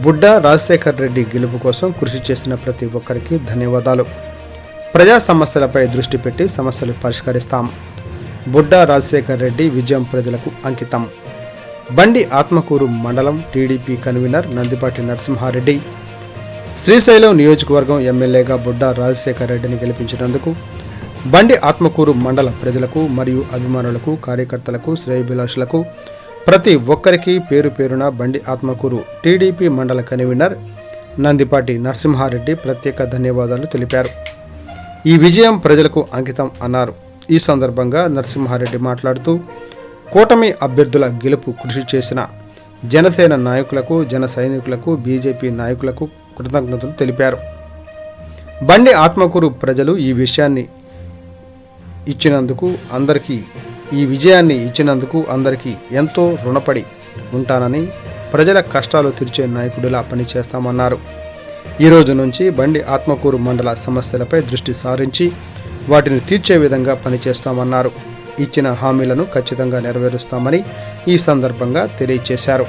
బుడ్డా రాజశేఖర్ రెడ్డి గెలుపు కోసం కృషి చేసిన ప్రతి ఒక్కరికి ధన్యవాదాలు. ప్రజా సమస్యలపై దృష్టి పెట్టి సమస్యలు పరిష్కరిస్తాం. బుడ్డా రాజశేఖర్ రెడ్డి విజయం ప్రజలకు అంకితం. బండి ఆత్మకూరు మండలం టీడీపీ కన్వీనర్ నందిపాటి నరసింహారెడ్డి. శ్రీశైలం నియోజకవర్గం ఎమ్మెల్యేగా బుడ్డా రాజశేఖర్ రెడ్డిని గెలిపించినందుకు బండి ఆత్మకూరు మండల ప్రజలకు మరియు అభిమానులకు, కార్యకర్తలకు, శ్రేయోభిలాషులకు ప్రతి ఒక్కరికి పేరు పేరున బండి ఆత్మకూరు టీడీపీ మండల కన్వీనర్ నందిపాటి నరసింహారెడ్డి ప్రత్యేక ధన్యవాదాలు తెలిపారు. ఈ విజయం ప్రజలకు అంకితం అన్నారు. ఈ సందర్భంగా నరసింహారెడ్డి మాట్లాడుతూ కూటమి అభ్యర్థుల గెలుపు కృషి చేసిన జనసేన నాయకులకు, జన సైనికులకు, బీజేపీ నాయకులకు కృతజ్ఞతలు తెలిపారు. బండి ఆత్మకూరు ప్రజలు ఈ విజయాన్ని ఇచ్చినందుకు అందరికీ ఎంతో రుణపడి ఉంటానని, ప్రజల కష్టాలు తీర్చే నాయకుడిలా పనిచేస్తామన్నారు. ఈ రోజు నుంచి బండి ఆత్మకూరు మండల సమస్యలపై దృష్టి సారించి వాటిని తీర్చే విధంగా పనిచేస్తామన్నారు. ఇచ్చిన హామీలను ఖచ్చితంగా నెరవేరుస్తామని ఈ సందర్భంగా తెలియజేశారు.